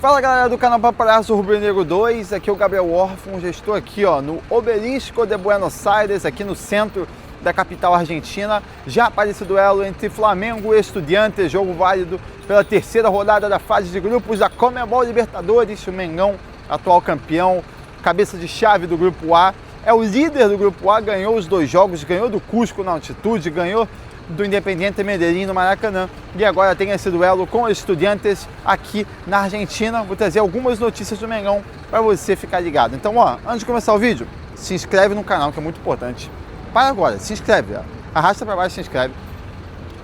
Fala galera do canal Paparazzo Rubro Negro 2, aqui é o Gabriel Orfon, já estou aqui no Obelisco de Buenos Aires, aqui no centro da capital argentina. Já aparece o duelo entre Flamengo e Estudiantes, jogo válido pela terceira rodada da fase de grupos da Conmebol Libertadores. O Mengão, atual campeão, cabeça de chave do grupo A, é o líder do grupo A, ganhou os dois jogos, ganhou do Cusco na altitude, ganhou do Independiente Medellín no Maracanã e agora tem esse duelo com os Estudiantes aqui na Argentina. Vou trazer algumas notícias do Mengão para você ficar ligado. Então, antes de começar o vídeo, se inscreve no canal, que é muito importante. Para agora, se inscreve, arrasta para baixo, se inscreve,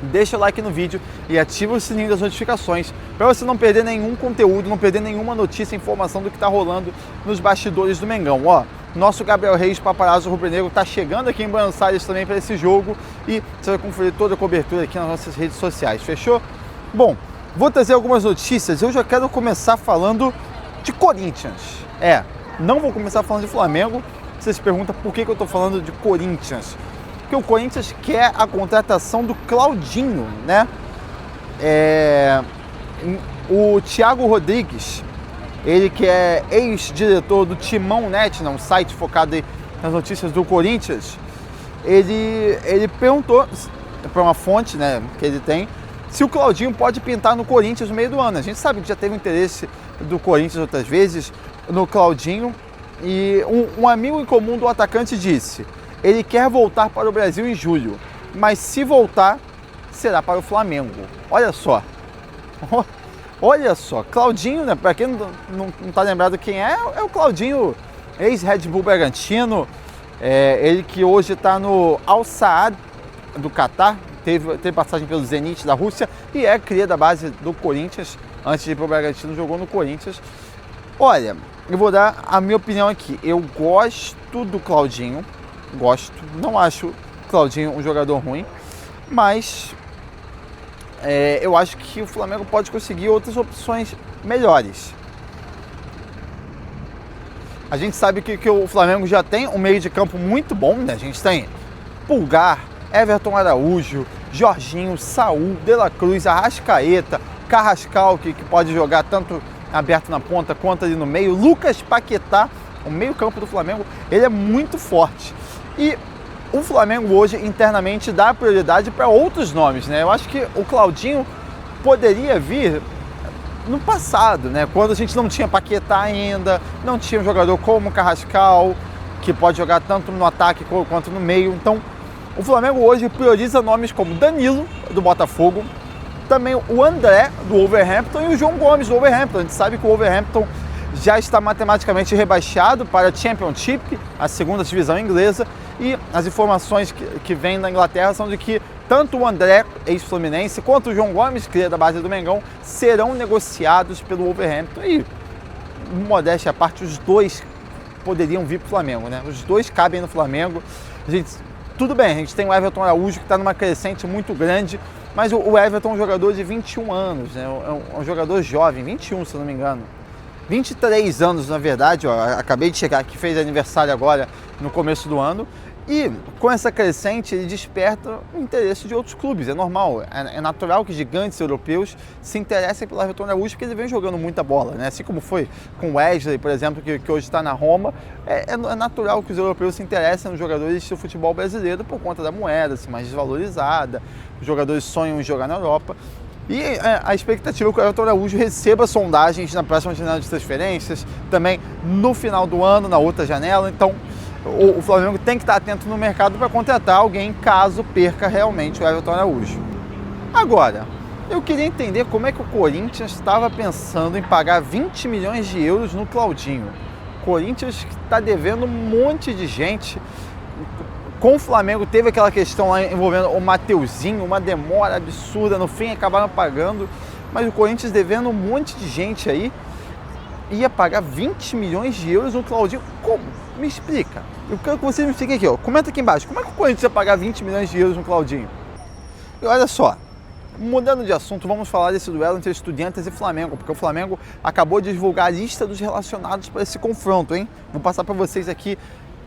deixa o like no vídeo e ativa o sininho das notificações para você não perder nenhum conteúdo, não perder nenhuma notícia, informação do que está rolando nos bastidores do Mengão. Nosso Gabriel Reis, Paparazzo Rubro Negro, está chegando aqui em Buenos Aires também para esse jogo e você vai conferir toda a cobertura aqui nas nossas redes sociais, fechou? Bom, vou trazer algumas notícias. Eu já quero começar falando de Corinthians. Não vou começar falando de Flamengo. Você se pergunta por que eu estou falando de Corinthians. Porque o Corinthians quer a contratação do Claudinho, né? O Thiago Rodrigues, ele que é ex-diretor do Timão Net, um site focado nas notícias do Corinthians, ele perguntou para uma fonte, né, que ele tem, se o Claudinho pode pintar no Corinthians no meio do ano. A gente sabe que já teve interesse do Corinthians outras vezes no Claudinho, e um amigo em comum do atacante disse: ele quer voltar para o Brasil em julho, mas se voltar, será para o Flamengo. Olha só. Olha só, Claudinho, né? Para quem não está lembrado quem é o Claudinho, ex-Red Bull Bragantino, ele que hoje está no Al Saad do Catar, teve passagem pelo Zenit da Rússia e é cria da base do Corinthians. Antes de ir para o Bragantino, jogou no Corinthians. Olha, eu vou dar a minha opinião aqui. Eu gosto do Claudinho, não acho o Claudinho um jogador ruim, mas eu acho que o Flamengo pode conseguir outras opções melhores. A gente sabe que o Flamengo já tem um meio de campo muito bom, né? A gente tem Pulgar, Everton Araújo, Jorginho, Saúl, De La Cruz, Arrascaeta, Carrascal, que pode jogar tanto aberto na ponta quanto ali no meio, Lucas Paquetá. O meio campo do Flamengo, ele é muito forte. E o Flamengo hoje internamente dá prioridade para outros nomes, né? Eu acho que o Claudinho poderia vir no passado, né? Quando a gente não tinha Paquetá ainda, não tinha um jogador como Carrascal, que pode jogar tanto no ataque quanto no meio. Então, o Flamengo hoje prioriza nomes como Danilo, do Botafogo, também o André, do Wolverhampton, e o João Gomes, do Wolverhampton. A gente sabe que o Wolverhampton já está matematicamente rebaixado para a Championship, a segunda divisão inglesa, e as informações que vêm da Inglaterra são de que tanto o André, ex-Fluminense, quanto o João Gomes, que é da base do Mengão, serão negociados pelo Wolverhampton. E, modéstia à parte, os dois poderiam vir para o Flamengo, né? Os dois cabem no Flamengo. Tudo bem, a gente tem o Everton Araújo, que está numa crescente muito grande, mas o Everton é um jogador de 21 anos, né? É um jogador jovem, 21 se não me engano. 23 anos, na verdade, acabei de chegar aqui, fez aniversário agora no começo do ano, e com essa crescente ele desperta o interesse de outros clubes, é normal, é natural que gigantes europeus se interessem pelo Everton Araújo, porque ele vem jogando muita bola, né? Assim como foi com o Wesley, por exemplo, que hoje está na Roma, é natural que os europeus se interessem nos jogadores do futebol brasileiro por conta da moeda, assim, mais desvalorizada, os jogadores sonham em jogar na Europa. E a expectativa é que o Everton Araújo receba sondagens na próxima janela de transferências, também no final do ano, na outra janela. Então, o Flamengo tem que estar atento no mercado para contratar alguém caso perca realmente o Everton Araújo. Agora, eu queria entender como é que o Corinthians estava pensando em pagar 20 milhões de euros no Claudinho. O Corinthians está devendo um monte de gente. Com o Flamengo teve aquela questão lá envolvendo o Mateuzinho, uma demora absurda, no fim acabaram pagando, mas o Corinthians devendo um monte de gente aí, ia pagar 20 milhões de euros no Claudinho. Como? Me explica. Eu quero que você me explique aqui, comenta aqui embaixo, como é que o Corinthians ia pagar 20 milhões de euros no Claudinho? E olha só, mudando de assunto, vamos falar desse duelo entre Estudiantes e Flamengo, porque o Flamengo acabou de divulgar a lista dos relacionados para esse confronto, hein? Vou passar para vocês aqui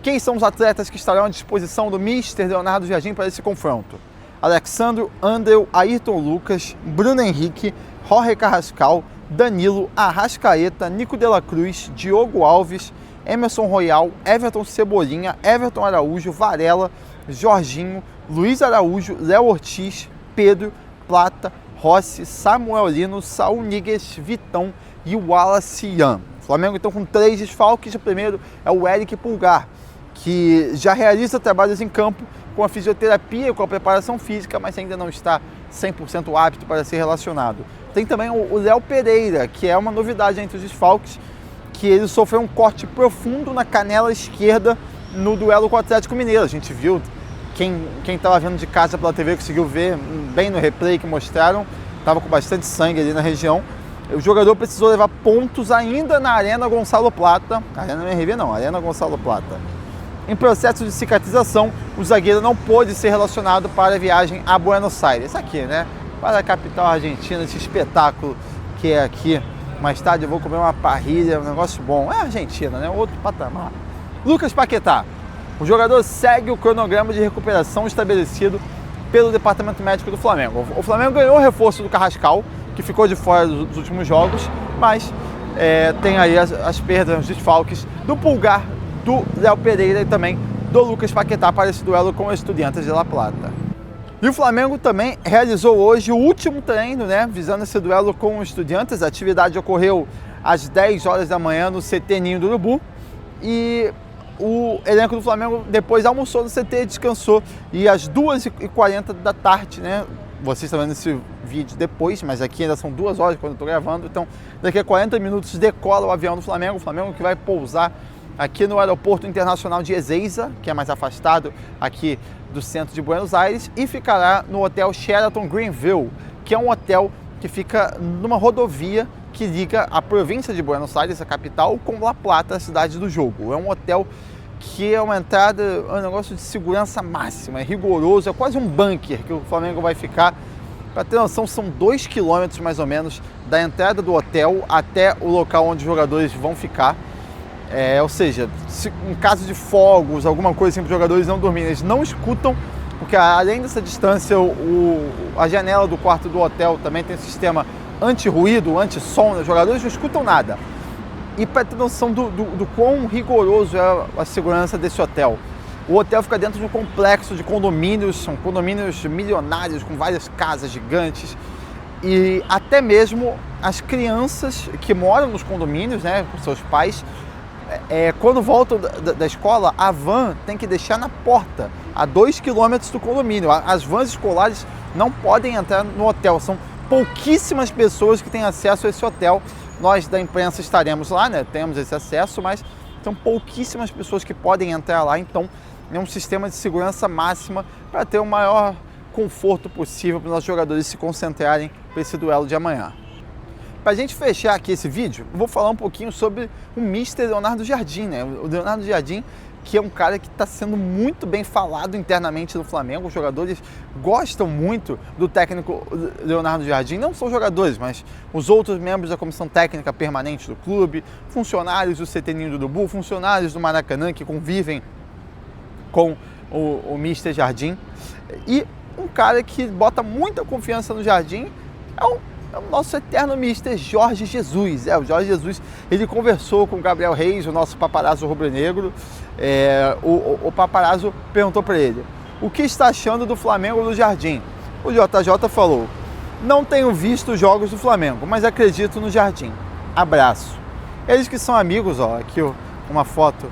quem são os atletas que estarão à disposição do Mister Leonardo Jardim para esse confronto. Alexandro, Andreu, Ayrton Lucas, Bruno Henrique, Jorge Carrascal, Danilo, Arrascaeta, Nico de la Cruz, Diogo Alves, Emerson Royal, Everton Cebolinha, Everton Araújo, Varela, Jorginho, Luiz Araújo, Léo Ortiz, Pedro, Plata, Rossi, Samuel Lino, Saul Níguez, Vitão e Wallace Ian. O Flamengo então com 3 desfalques. O primeiro é o Eric Pulgar, que já realiza trabalhos em campo com a fisioterapia e com a preparação física, mas ainda não está 100% apto para ser relacionado. Tem também o Léo Pereira, que é uma novidade entre os desfalques, que ele sofreu um corte profundo na canela esquerda no duelo com o Atlético Mineiro. A gente viu, quem estava vendo de casa pela TV conseguiu ver bem no replay que mostraram, estava com bastante sangue ali na região. O jogador precisou levar pontos ainda na Arena Gonçalo Plata, Arena MRV não, Arena Gonçalo Plata. Em processo de cicatrização, o zagueiro não pôde ser relacionado para a viagem a Buenos Aires, aqui, né? Para a capital argentina, esse espetáculo que é aqui. Mais tarde eu vou comer uma parrilha, um negócio bom. É Argentina, né? Outro patamar. Lucas Paquetá. O jogador segue o cronograma de recuperação estabelecido pelo Departamento Médico do Flamengo. O Flamengo ganhou o reforço do Carrascal, que ficou de fora dos últimos jogos, mas tem aí as perdas, os desfalques do Pulgar, do Léo Pereira e também do Lucas Paquetá para esse duelo com os Estudiantes de La Plata. E o Flamengo também realizou hoje o último treino, né, visando esse duelo com os Estudiantes. A atividade ocorreu às 10 horas da manhã no CT Ninho do Urubu e o elenco do Flamengo depois almoçou no CT, descansou e às 2h40 da tarde, né, vocês estão vendo esse vídeo depois, mas aqui ainda são 2 horas quando eu estou gravando, então daqui a 40 minutos decola o avião do Flamengo, o Flamengo que vai pousar aqui no Aeroporto Internacional de Ezeiza, que é mais afastado aqui do centro de Buenos Aires, e ficará no Hotel Sheraton Greenville, que é um hotel que fica numa rodovia que liga a província de Buenos Aires, a capital, com La Plata, a cidade do jogo. É um hotel que é uma entrada, é um negócio de segurança máxima, é rigoroso, é quase um bunker que o Flamengo vai ficar. Para ter noção, são 2 quilômetros mais ou menos da entrada do hotel até o local onde os jogadores vão ficar. Ou seja, se em caso de fogos, alguma coisa assim para os jogadores não dormirem, eles não escutam, porque além dessa distância, a janela do quarto do hotel também tem um sistema anti-ruído, anti-som, os jogadores não escutam nada. E para ter noção do quão rigoroso é a segurança desse hotel, o hotel fica dentro de um complexo de condomínios, são condomínios milionários com várias casas gigantes, e até mesmo as crianças que moram nos condomínios, né, com seus pais, quando voltam da escola, a van tem que deixar na porta, a 2 quilômetros do condomínio. As vans escolares não podem entrar no hotel, são pouquíssimas pessoas que têm acesso a esse hotel. Nós da imprensa estaremos lá, né? Temos esse acesso, mas são pouquíssimas pessoas que podem entrar lá, então é um sistema de segurança máxima para ter o maior conforto possível para os nossos jogadores se concentrarem para esse duelo de amanhã. Para a gente fechar aqui esse vídeo, eu vou falar um pouquinho sobre o Mr. Leonardo Jardim, né? O Leonardo Jardim, que é um cara que está sendo muito bem falado internamente no Flamengo. Os jogadores gostam muito do técnico Leonardo Jardim, não só os jogadores, mas os outros membros da comissão técnica permanente do clube, funcionários do CT Ninho do Urubu, funcionários do Maracanã que convivem com o Mr. Jardim. E um cara que bota muita confiança no Jardim é o nosso eterno Mr. Jorge Jesus. O Jorge Jesus, ele conversou com o Gabriel Reis, o nosso paparazzo rubro-negro. O paparazzo perguntou para ele: o que está achando do Flamengo do Jardim? O JJ falou: não tenho visto os jogos do Flamengo, mas acredito no Jardim. Abraço. Eles que são amigos, ó, aqui uma foto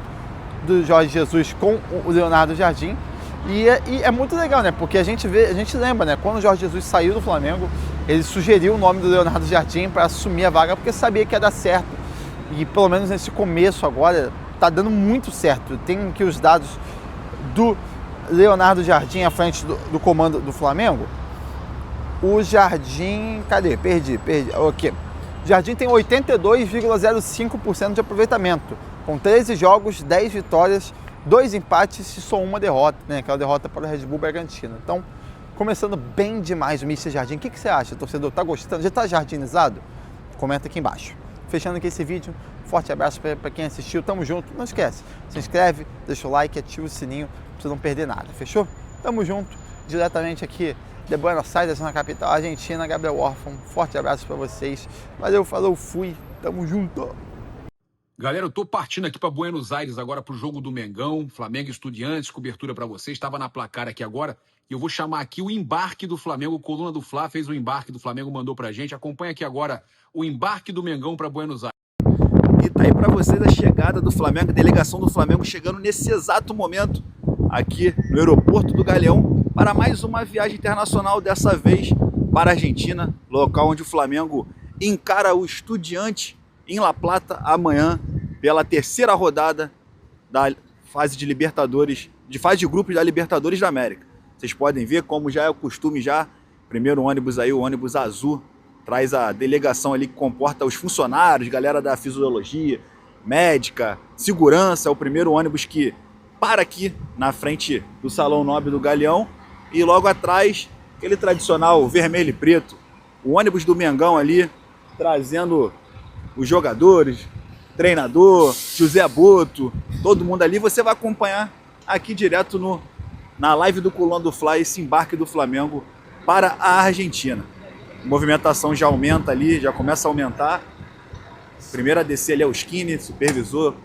do Jorge Jesus com o Leonardo Jardim. E é muito legal, né? Porque a gente lembra, né? Quando o Jorge Jesus saiu do Flamengo, ele sugeriu o nome do Leonardo Jardim para assumir a vaga, porque sabia que ia dar certo. E pelo menos nesse começo agora, tá dando muito certo. Tem aqui os dados do Leonardo Jardim à frente do comando do Flamengo. O Jardim... Cadê? Perdi. Ok. O Jardim tem 82,05% de aproveitamento. Com 13 jogos, 10 vitórias, 2 empates e só uma derrota, né? Aquela derrota para o Red Bull Bragantino. Então, começando bem demais o Mr. Jardim. O que você acha, torcedor? Tá gostando? Já tá jardinizado? Comenta aqui embaixo. Fechando aqui esse vídeo, forte abraço para quem assistiu. Tamo junto. Não esquece, se inscreve, deixa o like, ativa o sininho para você não perder nada. Fechou? Tamo junto. Diretamente aqui de Buenos Aires, na capital argentina, Gabriel Orfan. Forte abraço para vocês. Valeu, falou, fui. Tamo junto. Galera, eu tô partindo aqui para Buenos Aires agora pro jogo do Mengão, Flamengo e Estudiantes, cobertura para vocês. Estava na placar aqui agora e eu vou chamar aqui o embarque do Flamengo. Coluna do Fla fez o embarque do Flamengo, mandou pra gente. Acompanha aqui agora o embarque do Mengão para Buenos Aires. E tá aí para vocês a chegada do Flamengo, a delegação do Flamengo chegando nesse exato momento aqui no aeroporto do Galeão para mais uma viagem internacional, dessa vez para a Argentina, local onde o Flamengo encara o Estudiantes em La Plata amanhã pela terceira rodada da fase de Libertadores, de fase de grupos da Libertadores da América. Vocês podem ver, como já é o costume já, primeiro ônibus aí, o ônibus azul, traz a delegação ali que comporta os funcionários, galera da fisiologia, médica, segurança. É o primeiro ônibus que para aqui na frente do Salão Nobre do Galeão. E logo atrás, aquele tradicional vermelho e preto, o ônibus do Mengão ali, trazendo os jogadores, treinador, José Boto, todo mundo ali. Você vai acompanhar aqui direto na live do Coluna do Fla esse embarque do Flamengo para a Argentina. A movimentação já aumenta ali, já começa a aumentar. Primeiro a descer ali é o Skinny, supervisor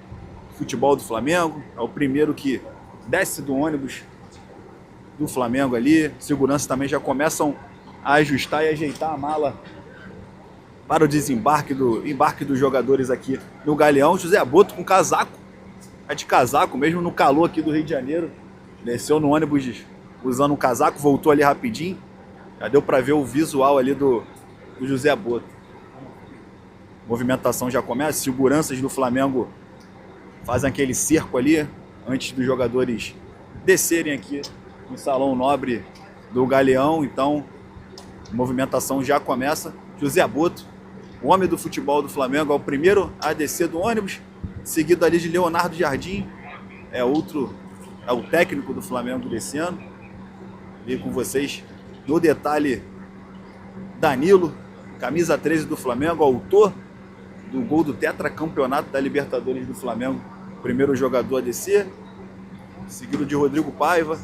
de futebol do Flamengo. É o primeiro que desce do ônibus do Flamengo ali. Segurança também já começam a ajustar e ajeitar a mala para o embarque dos jogadores aqui no Galeão. José Boto com casaco, é de casaco mesmo no calor aqui do Rio de Janeiro. Desceu no ônibus usando um casaco, voltou ali rapidinho. Já deu para ver o visual ali do José Boto. Movimentação já começa, seguranças do Flamengo fazem aquele cerco ali antes dos jogadores descerem aqui no Salão Nobre do Galeão. Então, a movimentação já começa. José Boto, o homem do futebol do Flamengo, é o primeiro a descer do ônibus, seguido ali de Leonardo Jardim, é o técnico do Flamengo descendo. E com vocês no detalhe, Danilo, camisa 13 do Flamengo, autor do gol do tetracampeonato da Libertadores do Flamengo, primeiro jogador a descer, seguido de Rodrigo Paiva,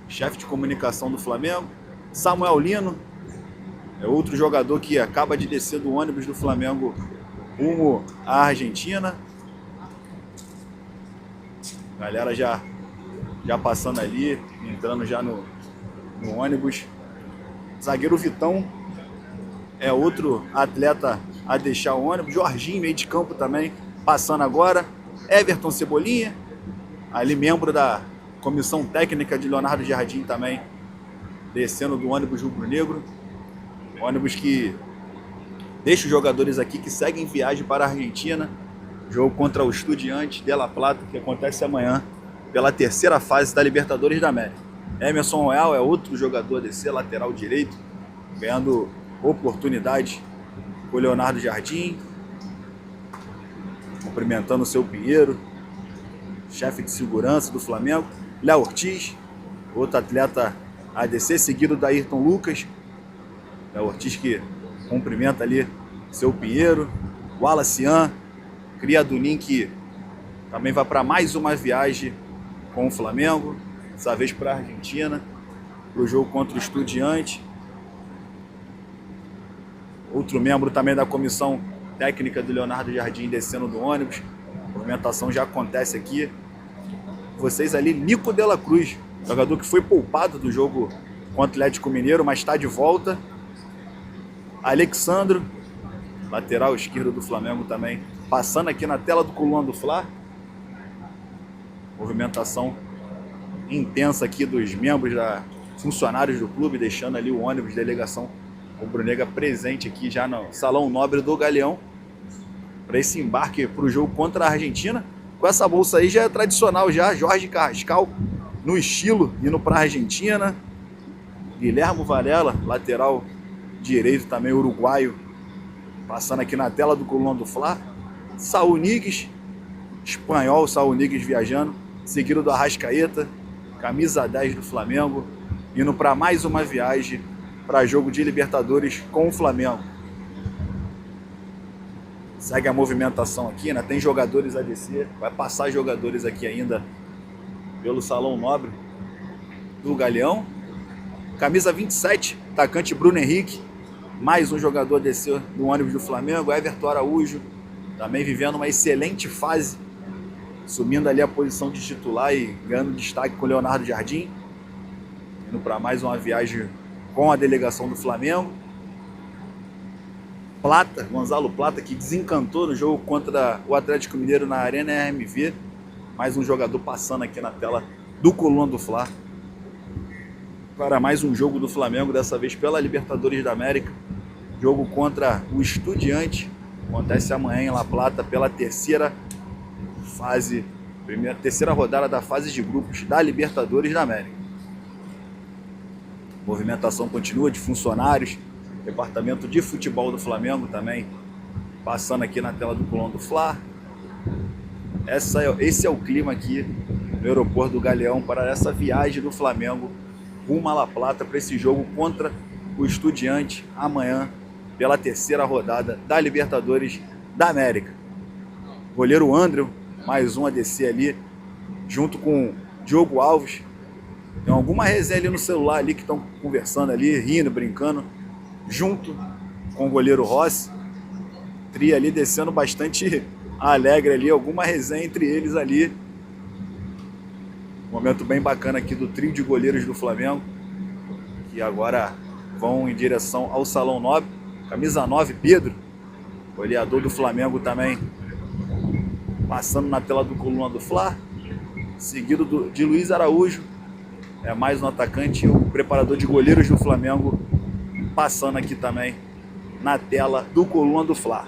chefe de comunicação do Flamengo. Samuel Lino é outro jogador que acaba de descer do ônibus do Flamengo rumo à Argentina. Galera já passando ali, entrando já no ônibus. Zagueiro Vitão é outro atleta a deixar o ônibus. Jorginho, meio de campo também, passando agora. Everton Cebolinha, ali membro da comissão técnica de Leonardo Jardim também, descendo do ônibus rubro-negro. Ônibus que deixa os jogadores aqui que seguem viagem para a Argentina. Jogo contra o Estudiantes de La Plata, que acontece amanhã pela terceira fase da Libertadores da América. Emerson Royal é outro jogador a descer, lateral direito, ganhando oportunidade com o Leonardo Jardim, cumprimentando o seu Pinheiro, chefe de segurança do Flamengo. Léo Ortiz, outro atleta a descer, seguido da Ayrton Lucas. Léo Ortiz que cumprimenta ali seu Pinheiro. Wallace Ian, cria do Nin, que também vai para mais uma viagem com o Flamengo, dessa vez para a Argentina, para o jogo contra o Estudiantes. Outro membro também da comissão técnica do Leonardo Jardim descendo do ônibus. A movimentação já acontece aqui. Vocês ali, Nico de la Cruz, jogador que foi poupado do jogo contra o Atlético Mineiro, mas está de volta. Alexandro, lateral esquerdo do Flamengo também, passando aqui na tela do Coluna do Fla. Movimentação intensa aqui dos membros, funcionários do clube, deixando ali o ônibus, delegação rubro-negra presente aqui já no Salão Nobre do Galeão, para esse embarque para o jogo contra a Argentina. Com essa bolsa aí já é tradicional já, Jorge Carrascal no estilo, indo para a Argentina. Guilherme Varela, lateral direito também, uruguaio, passando aqui na tela do Coluna do Fla. Saúl Ñíguez, espanhol, Saúl Ñíguez viajando, seguido do Arrascaeta, camisa 10 do Flamengo, indo para mais uma viagem para jogo de Libertadores com o Flamengo. Segue a movimentação aqui, né? Tem jogadores a descer, vai passar jogadores aqui ainda pelo Salão Nobre do Galeão. Camisa 27, atacante Bruno Henrique. Mais um jogador desceu do ônibus do Flamengo. Everton Araújo, também vivendo uma excelente fase, assumindo ali a posição de titular e ganhando destaque com o Leonardo Jardim. Indo para mais uma viagem com a delegação do Flamengo. Plata, Gonzalo Plata, que desencantou no jogo contra o Atlético Mineiro na Arena RMV. Mais um jogador passando aqui na tela do Coluna do Fla. Para mais um jogo do Flamengo, dessa vez pela Libertadores da América. Jogo contra o Estudiante. Acontece amanhã em La Plata pela terceira rodada da fase de grupos da Libertadores da América. Movimentação continua de funcionários. Departamento de futebol do Flamengo também passando aqui na tela do Coluna do Fla. Esse é o clima aqui no aeroporto do Galeão para essa viagem do Flamengo rumo a La Plata para esse jogo contra o Estudiante amanhã pela terceira rodada da Libertadores da América. Goleiro André, mais um a descer ali, junto com Diogo Alves. Tem alguma resenha ali no celular ali que estão conversando ali, rindo, brincando, junto com o goleiro Rossi. Tria ali descendo bastante alegre ali, alguma resenha entre eles ali. Momento bem bacana aqui do trio de goleiros do Flamengo, que agora vão em direção ao Salão 9. Camisa 9, Pedro, goleador do Flamengo também, passando na tela do Coluna do Fla, seguido de Luiz Araújo, mais um atacante, o preparador de goleiros do Flamengo, passando aqui também na tela do Coluna do Fla.